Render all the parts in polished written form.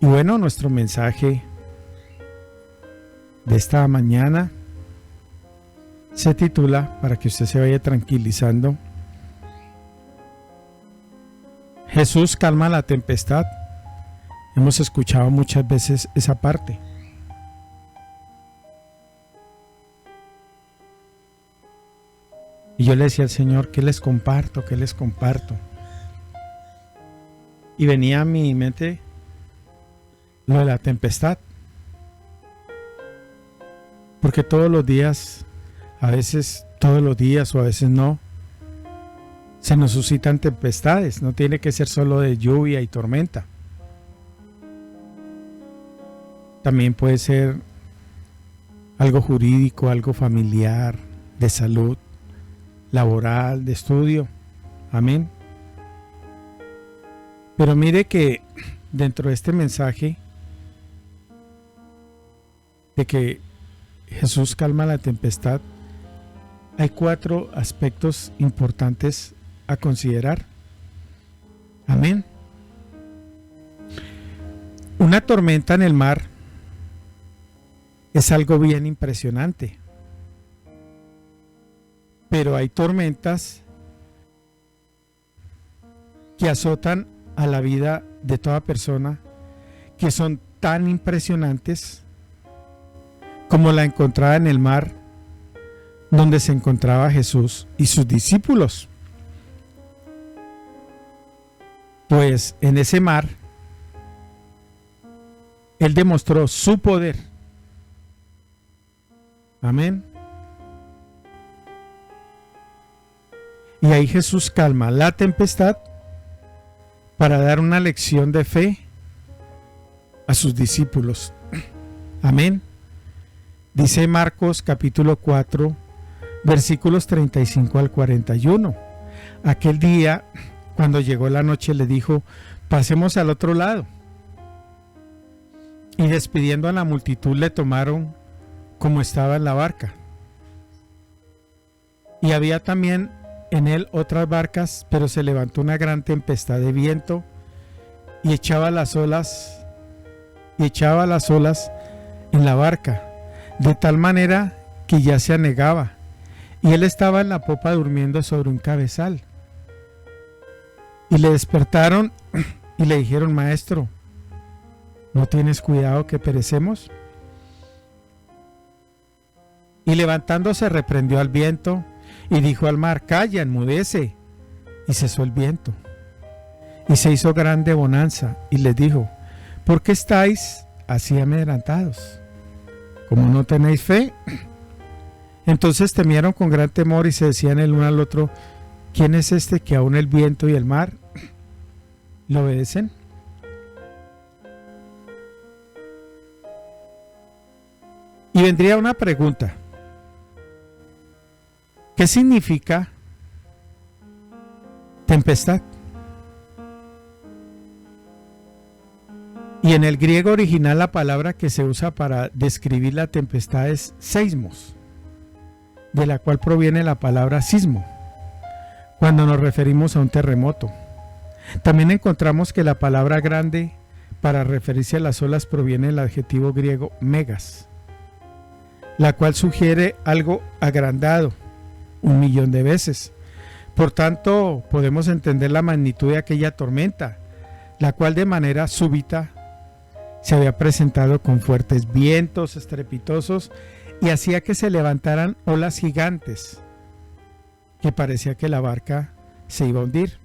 Y bueno, nuestro mensaje de esta mañana se titula, para que usted se vaya tranquilizando, Jesús calma la tempestad. Hemos escuchado muchas veces esa parte. Y yo le decía al Señor, ¿qué les comparto? ¿Qué les comparto? Y venía a mi mente lo de la tempestad. Porque todos los días, a veces todos los días o a veces no, se nos suscitan tempestades. No tiene que ser solo de lluvia y tormenta. También puede ser algo jurídico, algo familiar, de salud, laboral, de estudio. Amén. Pero mire que dentro de este mensaje de que Jesús calma la tempestad, hay 4 aspectos importantes a considerar. Amén. Una tormenta en el mar es algo bien impresionante. Pero hay tormentas que azotan a la vida de toda persona, que son tan impresionantes como la encontrada en el mar donde se encontraba Jesús y sus discípulos. Pues en ese mar Él demostró su poder. Amén. Y ahí Jesús calma la tempestad para dar una lección de fe a sus discípulos. Amén. Dice Marcos capítulo 4, versículos 35 al 41. Aquel día, cuando llegó la noche, le dijo, pasemos al otro lado. Y despidiendo a la multitud, le tomaron como estaba en la barca. Y había también en él otras barcas, pero se levantó una gran tempestad de viento y echaba las olas en la barca, de tal manera que ya se anegaba, y él estaba en la popa durmiendo sobre un cabezal. Y le despertaron y le dijeron, Maestro, ¿no tienes cuidado que perecemos? Y levantándose reprendió al viento y dijo al mar, calla, enmudece. Y cesó el viento. Y se hizo grande bonanza. Y les dijo, ¿por qué estáis así amedrentados? ¿Como no tenéis fe? Entonces temieron con gran temor y se decían el uno al otro, ¿quién es este que aún el viento y el mar le obedecen? Y vendría una pregunta. ¿Qué significa tempestad? Y en el griego original la palabra que se usa para describir la tempestad es seismos, de la cual proviene la palabra sismo, cuando nos referimos a un terremoto. También encontramos que la palabra grande para referirse a las olas proviene del adjetivo griego megas, la cual sugiere algo agrandado 1.000.000 de veces. Por tanto, podemos entender la magnitud de aquella tormenta, la cual de manera súbita se había presentado con fuertes vientos estrepitosos y hacía que se levantaran olas gigantes, que parecía que la barca se iba a hundir.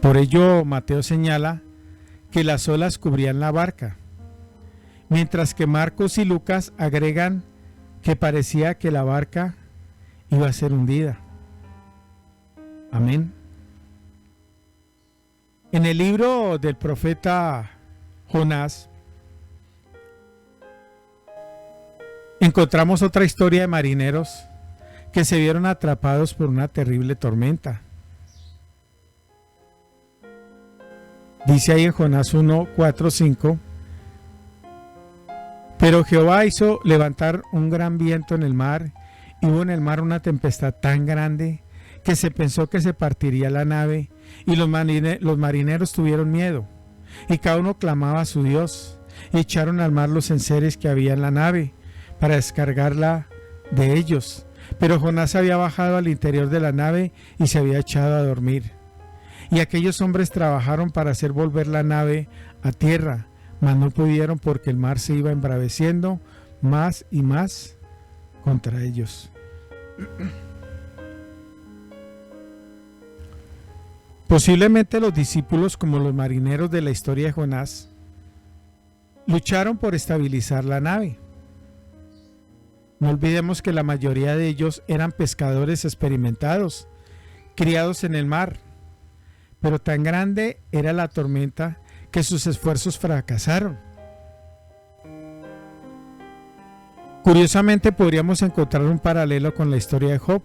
Por ello, Mateo señala que las olas cubrían la barca, mientras que Marcos y Lucas agregan que parecía que la barca iba a ser hundida. Amén. En el libro del profeta Jonás encontramos otra historia de marineros que se vieron atrapados por una terrible tormenta. Dice ahí en Jonás 1, 4, 5. Pero Jehová hizo levantar un gran viento en el mar, y hubo en el mar una tempestad tan grande que se pensó que se partiría la nave, Y los marineros tuvieron miedo, y cada uno clamaba a su Dios, y echaron al mar los enseres que había en la nave, para descargarla de ellos. Pero Jonás había bajado al interior de la nave y se había echado a dormir. Y aquellos hombres trabajaron para hacer volver la nave a tierra, mas no pudieron porque el mar se iba embraveciendo más y más contra ellos. Posiblemente los discípulos, como los marineros de la historia de Jonás, lucharon por estabilizar la nave. No olvidemos que la mayoría de ellos eran pescadores experimentados, criados en el mar, pero tan grande era la tormenta que sus esfuerzos fracasaron. Curiosamente podríamos encontrar un paralelo con la historia de Job,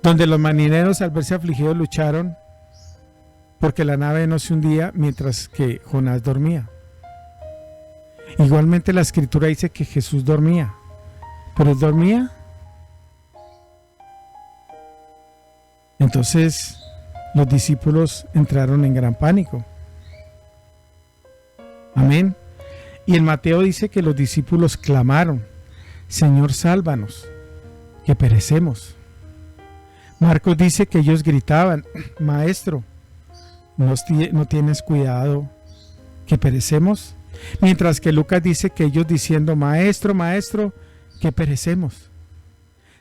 donde los marineros al verse afligidos lucharon porque la nave no se hundía mientras que Jonás dormía. Igualmente la escritura dice que Jesús dormía, pero él dormía. Entonces los discípulos entraron en gran pánico. Amén. Y en Mateo dice que los discípulos clamaron: Señor, sálvanos, que perecemos. Marcos dice que ellos gritaban: Maestro, ¿no tienes cuidado que perecemos? Mientras que Lucas dice que ellos diciendo: Maestro, Maestro, que perecemos.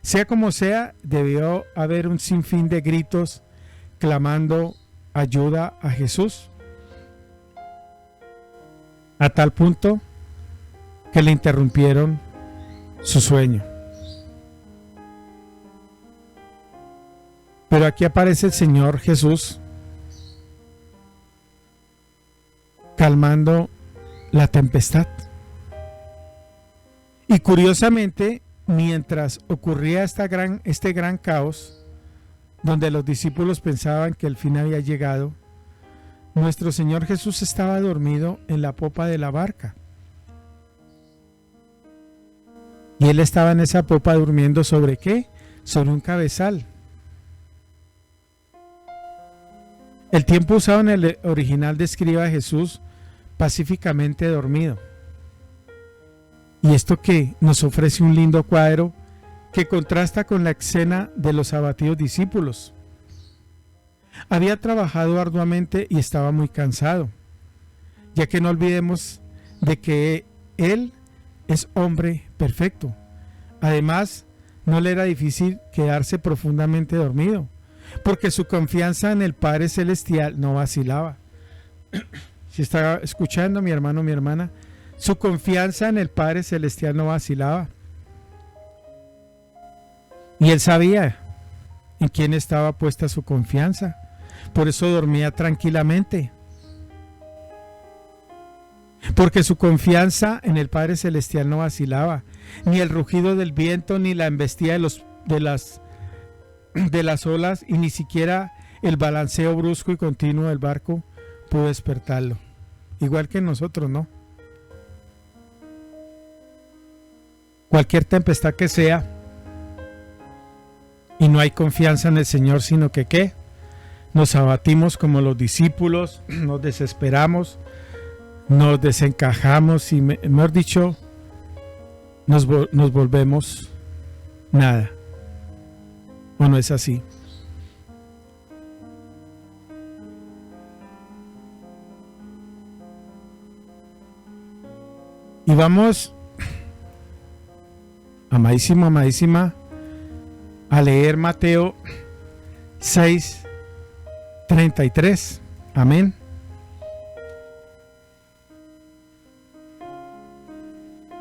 Sea como sea, debió haber un sinfín de gritos clamando ayuda a Jesús, a tal punto que le interrumpieron su sueño. Pero aquí aparece el Señor Jesús calmando la tempestad. Y curiosamente, mientras ocurría este gran caos, donde los discípulos pensaban que el fin había llegado, nuestro Señor Jesús estaba dormido en la popa de la barca. Y Él estaba en esa popa durmiendo ¿sobre qué? Sobre un cabezal. El tiempo usado en el original describe a Jesús pacíficamente dormido. Y esto que nos ofrece un lindo cuadro que contrasta con la escena de los abatidos discípulos. Había trabajado arduamente y estaba muy cansado, ya que no olvidemos de que Él es hombre perfecto. Además, no le era difícil quedarse profundamente dormido, porque su confianza en el Padre Celestial no vacilaba. Si está escuchando mi hermano, mi hermana, su confianza en el Padre Celestial no vacilaba. Y él sabía en quién estaba puesta su confianza. Por eso dormía tranquilamente. Porque su confianza en el Padre Celestial no vacilaba. Ni el rugido del viento, ni la embestida de las olas, y ni siquiera el balanceo brusco y continuo del barco pudo despertarlo. Igual que nosotros, ¿no? Cualquier tempestad que sea, y no hay confianza en el Señor, sino que ¿qué? Nos abatimos como los discípulos, nos desesperamos, nos desencajamos y, mejor dicho, nos volvemos nada. ¿O no es así? Y vamos, amadísima, amadísima, a leer Mateo 6:33. Amén.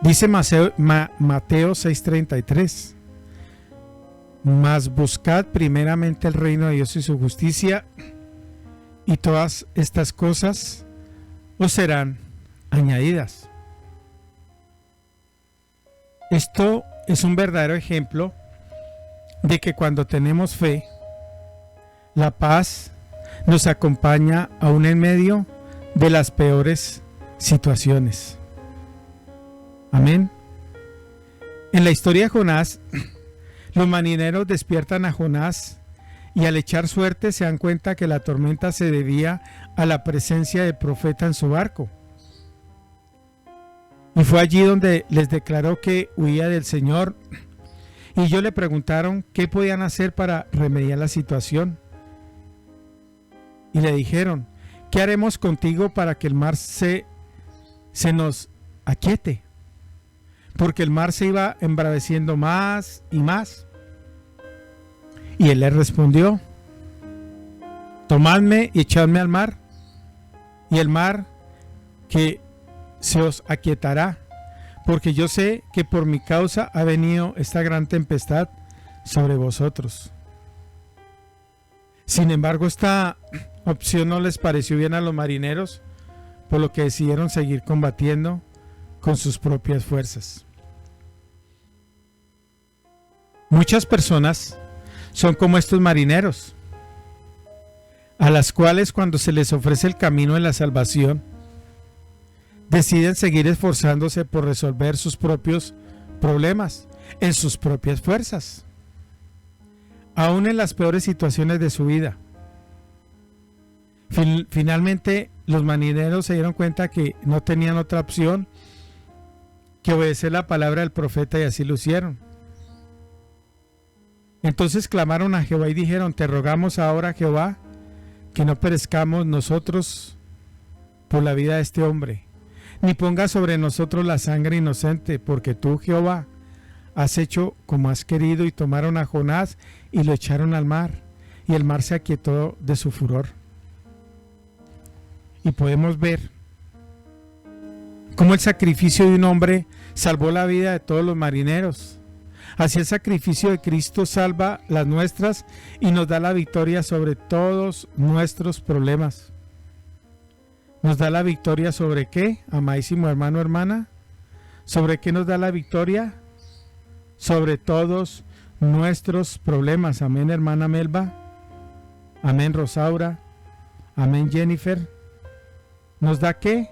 Dice Mateo 6:33: Mas buscad primeramente el reino de Dios y su justicia, y todas estas cosas os serán añadidas. Esto es un verdadero ejemplo de que cuando tenemos fe, la paz nos acompaña aún en medio de las peores situaciones. Amén. En la historia de Jonás, los marineros despiertan a Jonás y al echar suerte se dan cuenta que la tormenta se debía a la presencia del profeta en su barco. Y fue allí donde les declaró que huía del Señor. Y ellos le preguntaron qué podían hacer para remediar la situación. Y le dijeron, ¿qué haremos contigo para que el mar se nos aquiete? Porque el mar se iba embraveciendo más y más. Y él le respondió, tomadme y echadme al mar, y el mar que se os aquietará, porque yo sé que por mi causa ha venido esta gran tempestad sobre vosotros. Sin embargo, esta opción no les pareció bien a los marineros, por lo que decidieron seguir combatiendo con sus propias fuerzas. Muchas personas son como estos marineros, a las cuales cuando se les ofrece el camino de la salvación, deciden seguir esforzándose por resolver sus propios problemas en sus propias fuerzas, aún en las peores situaciones de su vida. Finalmente, los marineros se dieron cuenta que no tenían otra opción que obedecer la palabra del profeta, y así lo hicieron. Entonces clamaron a Jehová y dijeron, te rogamos ahora, Jehová, que no perezcamos nosotros por la vida de este hombre, ni pongas sobre nosotros la sangre inocente, porque tú, Jehová, has hecho como has querido. Y tomaron a Jonás y lo echaron al mar, y el mar se aquietó de su furor. Y podemos ver cómo el sacrificio de un hombre salvó la vida de todos los marineros. Así el sacrificio de Cristo salva las nuestras y nos da la victoria sobre todos nuestros problemas. ¿Nos da la victoria sobre qué, amadísimo hermano, hermana? ¿Sobre qué nos da la victoria? Sobre todos nuestros problemas. Amén, hermana Melba. Amén, Rosaura. Amén, Jennifer. ¿Nos da qué?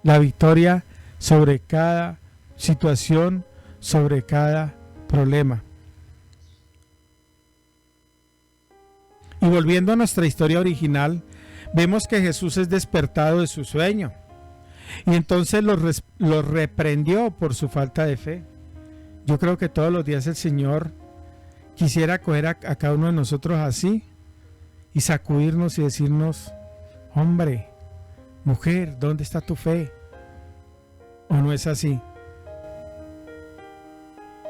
La victoria sobre cada situación, sobre cada problema. Y volviendo a nuestra historia original, vemos que Jesús es despertado de su sueño y entonces los reprendió por su falta de fe. Yo creo que todos los días el Señor quisiera coger a cada uno de nosotros así y sacudirnos y decirnos, hombre, mujer, ¿dónde está tu fe? ¿O no es así?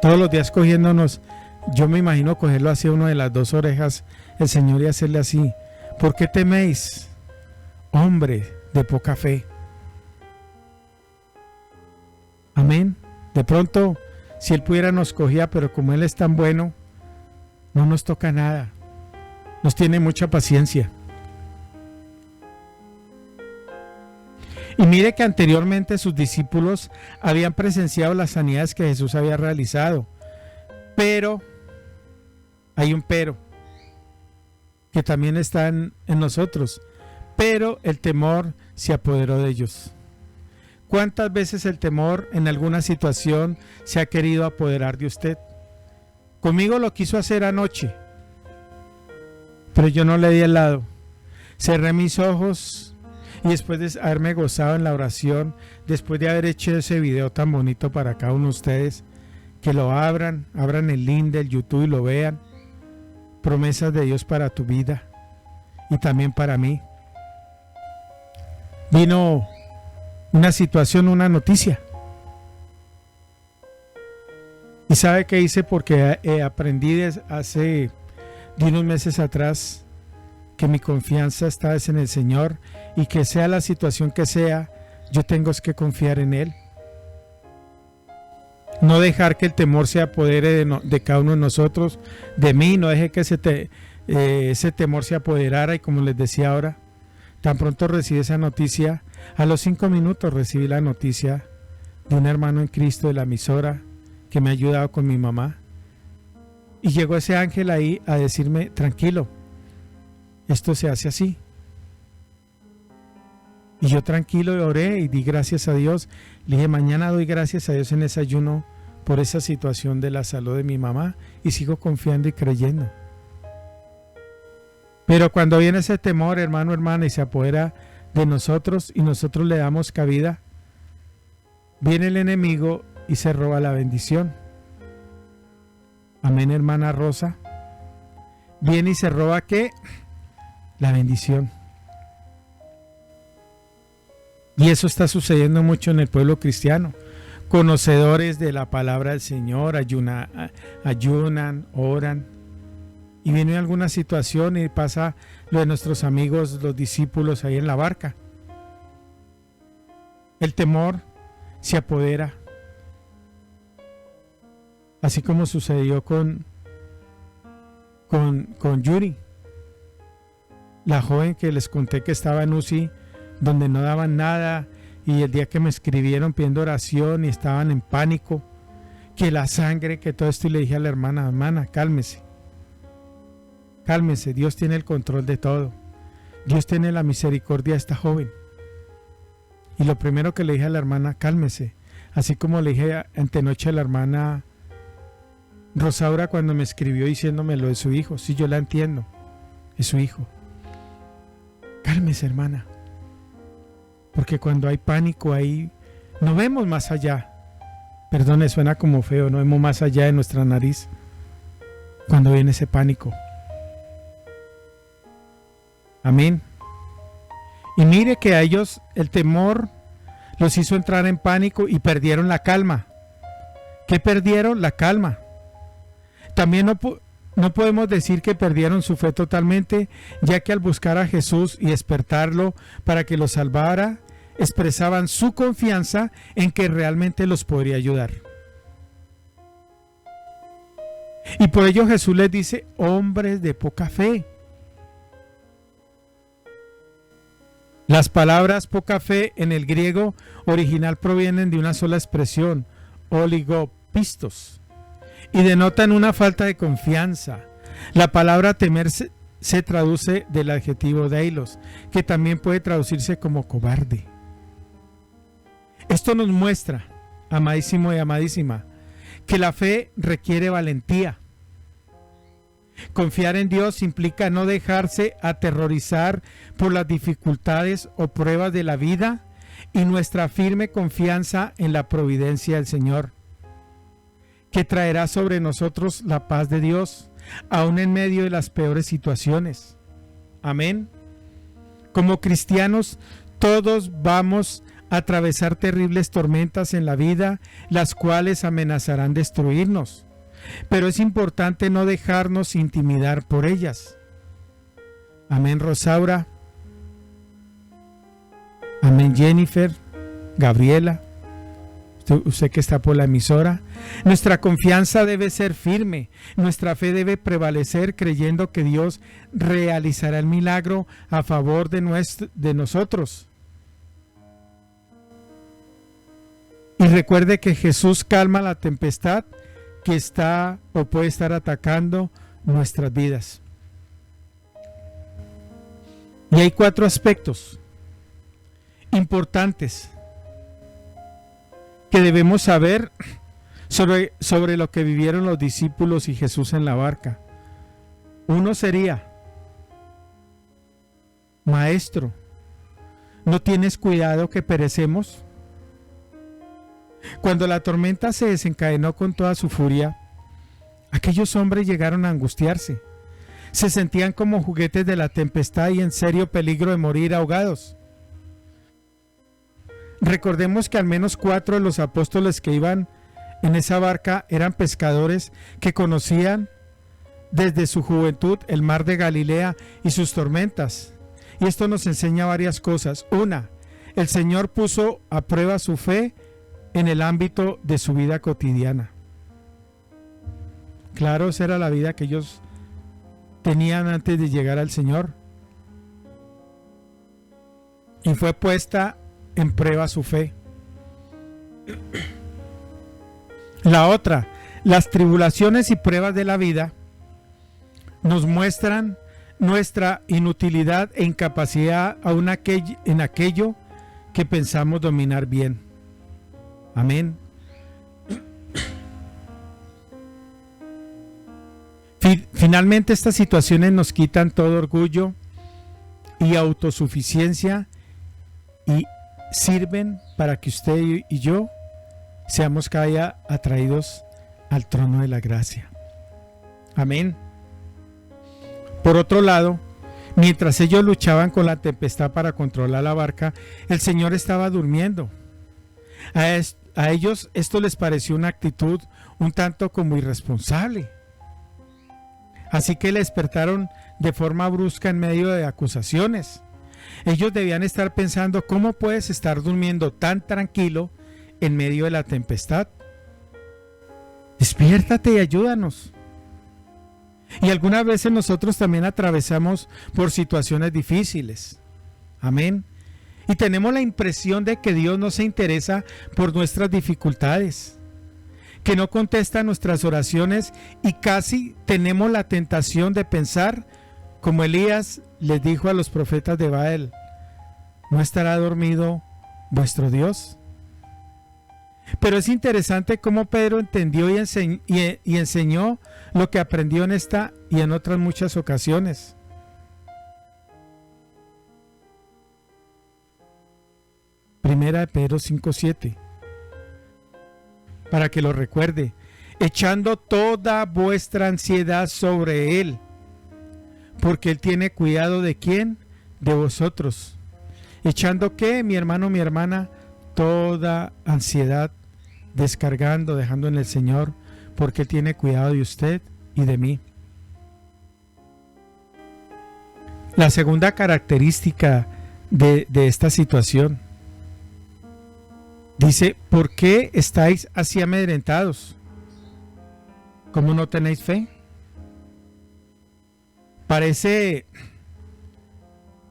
Todos los días cogiéndonos, yo me imagino cogerlo así a uno de las dos orejas, el Señor, y hacerle así, ¿por qué teméis, hombre de poca fe? Amén. De pronto, si Él pudiera nos cogía, pero como Él es tan bueno, no nos toca nada, nos tiene mucha paciencia. Y mire que anteriormente sus discípulos habían presenciado las sanidades que Jesús había realizado. Pero, hay un pero, que también está en nosotros. Pero el temor se apoderó de ellos. ¿Cuántas veces el temor en alguna situación se ha querido apoderar de usted? Conmigo lo quiso hacer anoche, pero yo no le di el lado. Cerré mis ojos. Y después de haberme gozado en la oración, después de haber hecho ese video tan bonito para cada uno de ustedes, que lo abran el link del YouTube y lo vean. Promesas de Dios para tu vida y también para mí. Vino una situación, una noticia. ¿Y sabe qué hice? Porque aprendí hace de unos meses atrás que mi confianza está en el Señor, y que sea la situación que sea, yo tengo que confiar en Él. No dejar que el temor se apodere de cada uno de nosotros, de mí. No deje que ese temor se apoderara. Y como les decía ahora, tan pronto recibí esa noticia, a los 5 minutos recibí la noticia de un hermano en Cristo de la emisora que me ha ayudado con mi mamá. Y llegó ese ángel ahí a decirme, tranquilo, esto se hace así. Y yo tranquilo oré y di gracias a Dios. Le dije, mañana doy gracias a Dios en ese ayuno por esa situación de la salud de mi mamá, y sigo confiando y creyendo. Pero cuando viene ese temor, hermano, hermana, y se apodera de nosotros y nosotros le damos cabida, viene el enemigo y se roba la bendición. Amén, hermana Rosa. Viene y se roba ¿qué? La bendición. Y eso está sucediendo mucho en el pueblo cristiano. Conocedores de la palabra del Señor, ayunan, oran. Y viene alguna situación y pasa lo de nuestros amigos, los discípulos ahí en la barca. El temor se apodera. Así como sucedió con Yuri, la joven que les conté que estaba en UCI, donde no daban nada, y el día que me escribieron pidiendo oración y estaban en pánico, que la sangre, que todo esto, y le dije a la hermana, cálmese, Dios tiene el control de todo, Dios tiene la misericordia de esta joven. Y lo primero que le dije a la hermana, cálmese, así como le dije antenoche a la hermana Rosaura cuando me escribió diciéndome lo de su hijo. Sí, yo la entiendo, es su hijo. Cálmese, hermana, porque cuando hay pánico ahí no vemos más allá. Perdone, suena como feo, no vemos más allá de nuestra nariz cuando viene ese pánico. Amén. Y mire que a ellos el temor los hizo entrar en pánico y perdieron la calma. ¿Qué perdieron? La calma. También no podemos decir que perdieron su fe totalmente, ya que al buscar a Jesús y despertarlo para que los salvara, expresaban su confianza en que realmente los podría ayudar. Y por ello Jesús les dice, hombres de poca fe. Las palabras poca fe en el griego original provienen de una sola expresión, oligopistos, y denotan una falta de confianza. La palabra temer se traduce del adjetivo deilos, que también puede traducirse como cobarde. Esto nos muestra, amadísimo y amadísima, que la fe requiere valentía. Confiar en Dios implica no dejarse aterrorizar por las dificultades o pruebas de la vida y nuestra firme confianza en la providencia del Señor, que traerá sobre nosotros la paz de Dios, aun en medio de las peores situaciones. Amén. Como cristianos, todos vamos a atravesar terribles tormentas en la vida, las cuales amenazarán destruirnos. Pero es importante no dejarnos intimidar por ellas. Amén, Rosaura. Amén, Jennifer, Gabriela, usted que está por la emisora. Nuestra confianza debe ser firme, nuestra fe debe prevalecer creyendo que Dios realizará el milagro a favor de nosotros. Y recuerde que Jesús calma la tempestad que está o puede estar atacando nuestras vidas. Y hay 4 aspectos importantes que debemos saber sobre lo que vivieron los discípulos y Jesús en la barca. Uno sería, Maestro, ¿no tienes cuidado que perecemos? Cuando la tormenta se desencadenó con toda su furia, aquellos hombres llegaron a angustiarse. Se sentían como juguetes de la tempestad y en serio peligro de morir ahogados. Recordemos que al menos 4 de los apóstoles que iban en esa barca eran pescadores que conocían desde su juventud el mar de Galilea y sus tormentas. Y esto nos enseña varias cosas. Una, el Señor puso a prueba su fe en el ámbito de su vida cotidiana. Claro, esa era la vida que ellos tenían antes de llegar al Señor. Y fue puesta en prueba su fe. La otra, las tribulaciones y pruebas de la vida nos muestran nuestra inutilidad e incapacidad aún en aquello que pensamos dominar bien. Amén. Finalmente estas situaciones nos quitan todo orgullo y autosuficiencia y sirven para que usted y yo seamos cada día atraídos al trono de la gracia. Amén. Por otro lado, mientras ellos luchaban con la tempestad para controlar la barca, el Señor estaba durmiendo. A ellos esto les pareció una actitud un tanto como irresponsable. Así que le despertaron de forma brusca en medio de acusaciones. Ellos debían estar pensando: ¿cómo puedes estar durmiendo tan tranquilo en medio de la tempestad? Despiértate y ayúdanos. Y algunas veces nosotros también atravesamos por situaciones difíciles. Amén. Y tenemos la impresión de que Dios no se interesa por nuestras dificultades, que no contesta nuestras oraciones, y casi tenemos la tentación de pensar como Elías les dijo a los profetas de Baal: ¿no estará dormido vuestro Dios? Pero es interesante cómo Pedro entendió y enseñó lo que aprendió en esta y en otras muchas ocasiones. Primera de Pedro 5:7, para que lo recuerde: echando toda vuestra ansiedad sobre Él, porque Él tiene cuidado ¿de quién? De vosotros. ¿Echando qué, mi hermano, mi hermana? Toda ansiedad, descargando, dejando en el Señor, porque Él tiene cuidado de usted y de mí. La segunda característica de esta situación dice: ¿por qué estáis así amedrentados? ¿Cómo no tenéis fe? Parece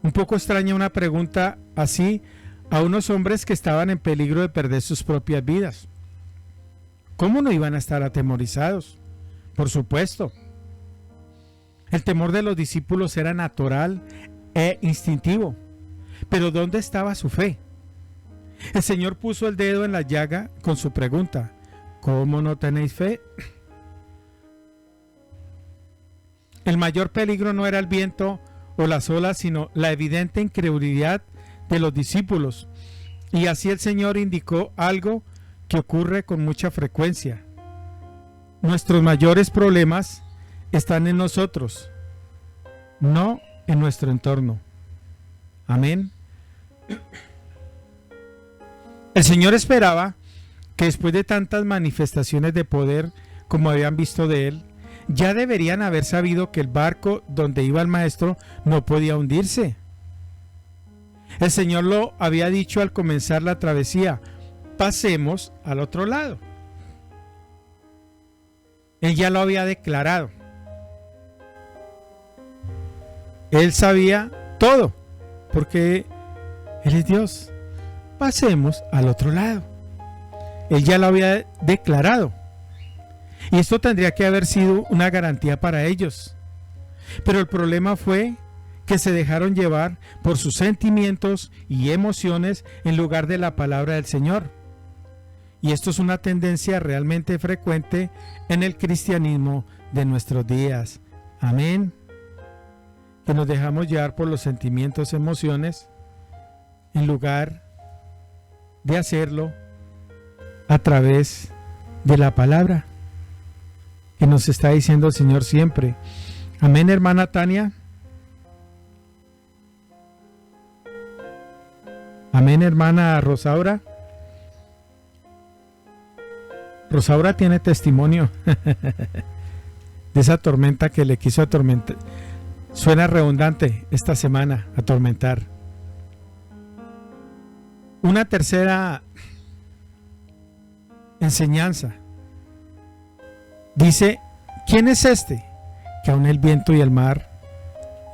un poco extraña una pregunta así a unos hombres que estaban en peligro de perder sus propias vidas. ¿Cómo no iban a estar atemorizados? Por supuesto. El temor de los discípulos era natural e instintivo. Pero ¿dónde estaba su fe? El Señor puso el dedo en la llaga con su pregunta: ¿cómo no tenéis fe? El mayor peligro no era el viento o las olas, sino la evidente incredulidad de los discípulos. Y así el Señor indicó algo que ocurre con mucha frecuencia. Nuestros mayores problemas están en nosotros, no en nuestro entorno. Amén. El Señor esperaba que después de tantas manifestaciones de poder como habían visto de Él, ya deberían haber sabido que el barco donde iba el maestro no podía hundirse. El Señor lo había dicho al comenzar la travesía: pasemos al otro lado. Él ya lo había declarado. Él sabía todo, porque Él es Dios. Pasemos al otro lado. Él ya lo había declarado. Y esto tendría que haber sido una garantía para ellos. Pero el problema fue que se dejaron llevar por sus sentimientos y emociones en lugar de la palabra del Señor. Y esto es una tendencia realmente frecuente en el cristianismo de nuestros días. Amén. Que nos dejamos llevar por los sentimientos, emociones, en lugar de hacerlo a través de la palabra que nos está diciendo el Señor siempre. Amén, hermana Tania. Amén, hermana Rosaura. Rosaura tiene testimonio de esa tormenta que le quiso atormentar. Suena redundante esta semana, atormentar. Una tercera enseñanza. Dice: ¿quién es este que aun el viento y el mar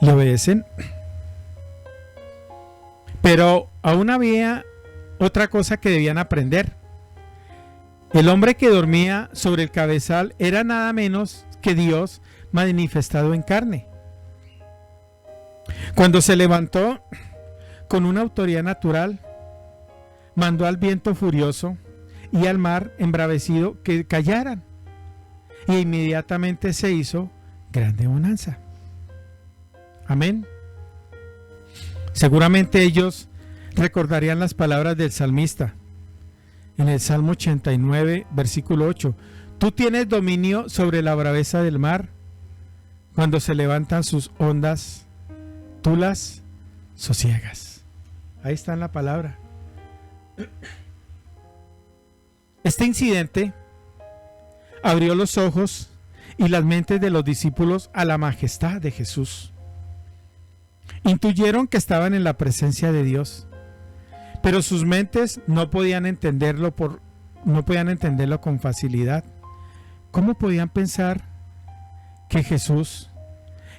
le obedecen? Pero aún había otra cosa que debían aprender. El hombre que dormía sobre el cabezal era nada menos que Dios manifestado en carne. Cuando se levantó con una autoridad natural, mandó al viento furioso y al mar embravecido que callaran, y inmediatamente se hizo grande bonanza. Amén. Seguramente ellos recordarían las palabras del salmista en el Salmo 89, versículo 8. Tú tienes dominio sobre la braveza del mar. Cuando se levantan sus ondas, tú las sosiegas. Ahí está en la palabra. Este incidente abrió los ojos y las mentes de los discípulos a la majestad de Jesús. Intuyeron que estaban en la presencia de Dios, pero sus mentes no podían entenderlo con facilidad. ¿Cómo podían pensar que Jesús,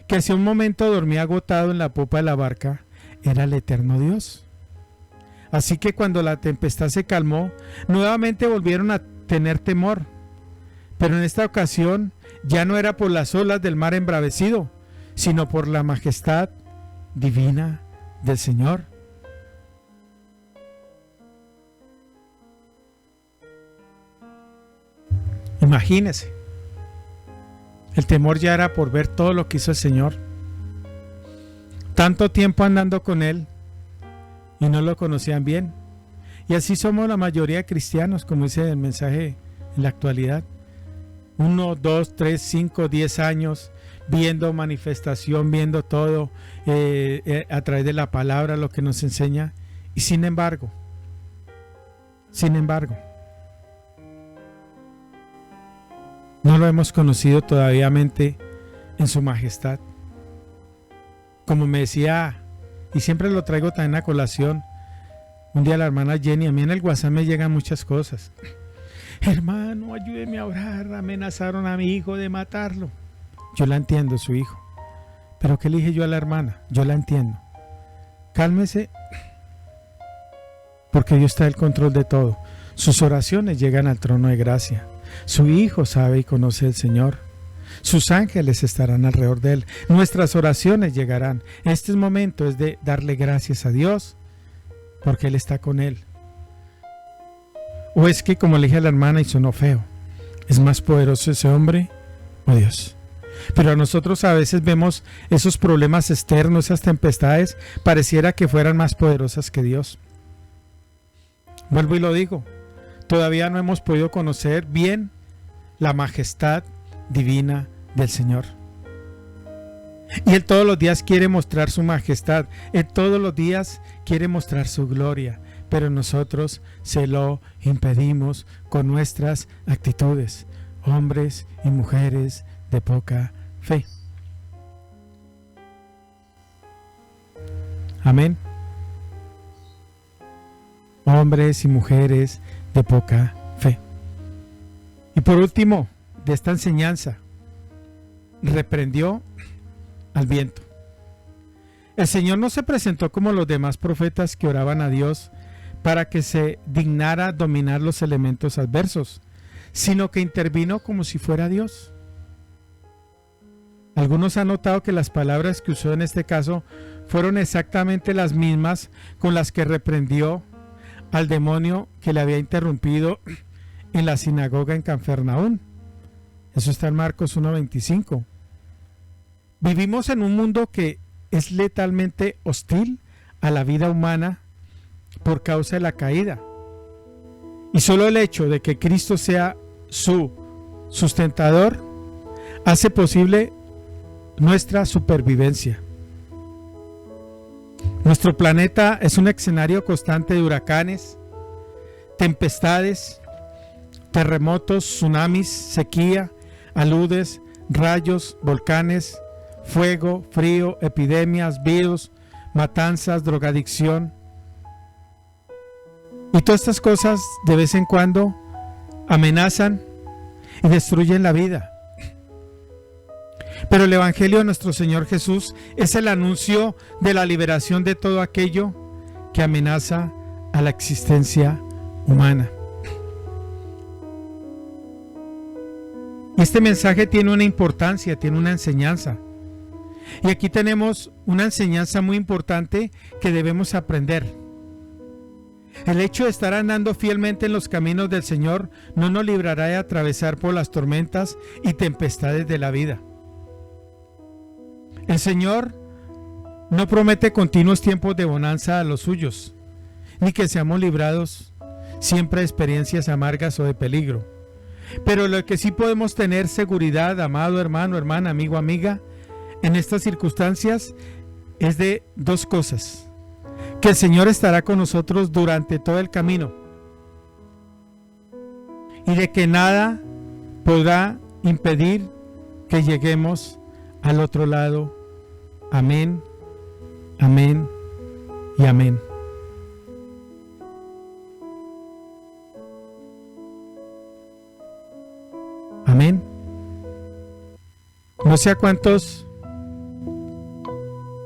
que hace un momento dormía agotado en la popa de la barca, era el eterno Dios? Así que cuando la tempestad se calmó, nuevamente volvieron a tener temor, pero en esta ocasión ya no era por las olas del mar embravecido, sino por la majestad divina del Señor. Imagínese, el temor ya era por ver todo lo que hizo el Señor. Tanto tiempo andando con Él y no lo conocían bien. Y así somos la mayoría de cristianos, como dice el mensaje en la actualidad. 1, 2, 3, 5, 10 años viendo manifestación, viendo todo a través de la palabra, lo que nos enseña. Y sin embargo, no lo hemos conocido todavía en su majestad. Como me decía, y siempre lo traigo también a colación, un día la hermana Jenny, a mí en el WhatsApp me llegan muchas cosas. Hermano, ayúdeme a orar, amenazaron a mi hijo de matarlo. Yo la entiendo, su hijo. Pero ¿qué le dije yo a la hermana? Yo la entiendo. Cálmese, porque Dios está en el control de todo. Sus oraciones llegan al trono de gracia. Su hijo sabe y conoce al Señor. Sus ángeles estarán alrededor de él. Nuestras oraciones llegarán. Este momento es de darle gracias a Dios porque Él está con él. O es que, como le dije a la hermana y sonó feo, es más poderoso ese hombre o Dios. Pero a nosotros a veces vemos esos problemas externos, esas tempestades, pareciera que fueran más poderosas que Dios. Vuelvo y lo digo, todavía no hemos podido conocer bien la majestad divina del Señor. Y Él todos los días quiere mostrar su majestad, Él todos los días quiere mostrar su gloria, pero nosotros se lo impedimos con nuestras actitudes, hombres y mujeres de poca fe. Amén. Hombres y mujeres de poca fe. Y por último, de esta enseñanza, reprendió al viento. El Señor no se presentó como los demás profetas que oraban a Dios para que se dignara dominar los elementos adversos, sino que intervino como si fuera Dios. Algunos han notado que las palabras que usó en este caso fueron exactamente las mismas con las que reprendió al demonio que le había interrumpido en la sinagoga en Cafarnaúm. Eso está en Marcos 1:25. Vivimos en un mundo que es letalmente hostil a la vida humana por causa de la caída. Y solo el hecho de que Cristo sea su sustentador hace posible nuestra supervivencia. Nuestro planeta es un escenario constante de huracanes, tempestades, terremotos, tsunamis, sequía, aludes, rayos, volcanes, fuego, frío, epidemias, virus, matanzas, drogadicción. Y todas estas cosas de vez en cuando amenazan y destruyen la vida. Pero el Evangelio de nuestro Señor Jesús es el anuncio de la liberación de todo aquello que amenaza a la existencia humana. Y este mensaje tiene una importancia, tiene una enseñanza. Y aquí tenemos una enseñanza muy importante que debemos aprender. El hecho de estar andando fielmente en los caminos del Señor no nos librará de atravesar por las tormentas y tempestades de la vida. El Señor no promete continuos tiempos de bonanza a los suyos, ni que seamos librados siempre de experiencias amargas o de peligro. Pero lo que sí podemos tener seguridad, amado hermano, hermana, amigo, amiga, en estas circunstancias es de dos cosas: que el Señor estará con nosotros durante todo el camino y de que nada podrá impedir que lleguemos al otro lado. Amén, amén y amén. Amén. No sé a cuántos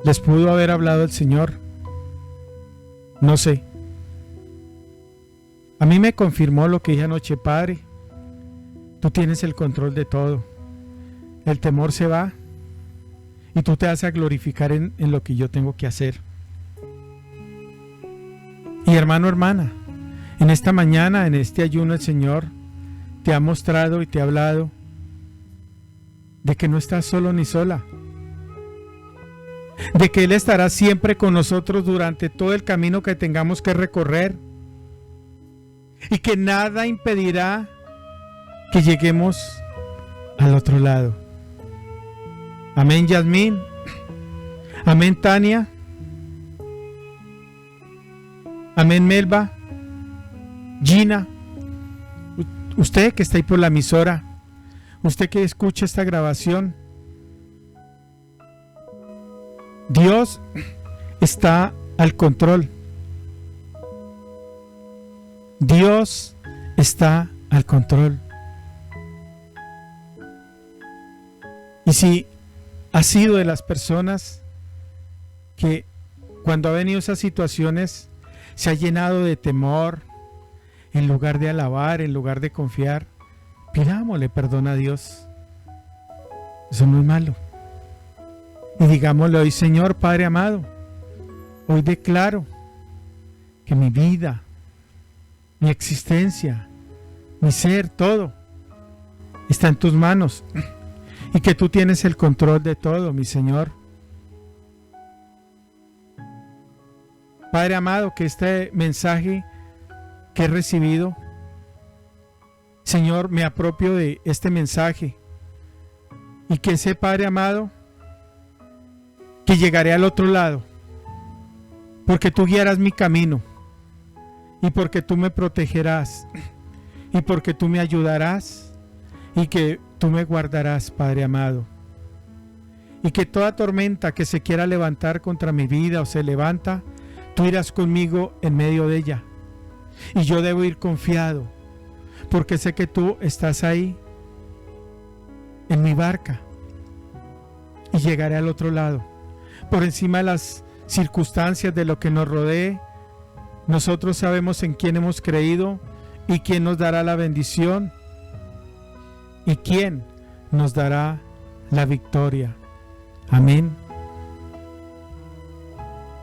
les pudo haber hablado el Señor. No sé. A mí me confirmó lo que dije anoche: Padre, tú tienes el control de todo. El temor se va y tú te vas a glorificar en lo que yo tengo que hacer. Y hermano, hermana, en esta mañana, en este ayuno, el Señor te ha mostrado y te ha hablado de que no estás solo ni sola, de que Él estará siempre con nosotros durante todo el camino que tengamos que recorrer y que nada impedirá que lleguemos al otro lado. Amén, Yasmín. Amén, Tania. Amén, Melba. Gina. Usted que está ahí por la emisora, usted que escucha esta grabación, Dios está al control. Dios está al control. Y si ha sido de las personas que cuando ha venido esas situaciones se ha llenado de temor, en lugar de alabar, en lugar de confiar, pidámosle perdón a Dios. Eso no es malo. Y digámosle hoy: Señor Padre amado, hoy declaro que mi vida, mi existencia, mi ser, todo está en tus manos y que tú tienes el control de todo, mi Señor. Padre amado, que este mensaje que he recibido, Señor, me apropio de este mensaje y que sé, Padre amado, que llegaré al otro lado porque tú guiarás mi camino y porque tú me protegerás y porque tú me ayudarás y que tú me guardarás, Padre amado, y que toda tormenta que se quiera levantar contra mi vida o se levanta, tú irás conmigo en medio de ella. Y yo debo ir confiado, porque sé que tú estás ahí, en mi barca, y llegaré al otro lado. Por encima de las circunstancias de lo que nos rodee, nosotros sabemos en quién hemos creído y quién nos dará la bendición y quién nos dará la victoria. Amén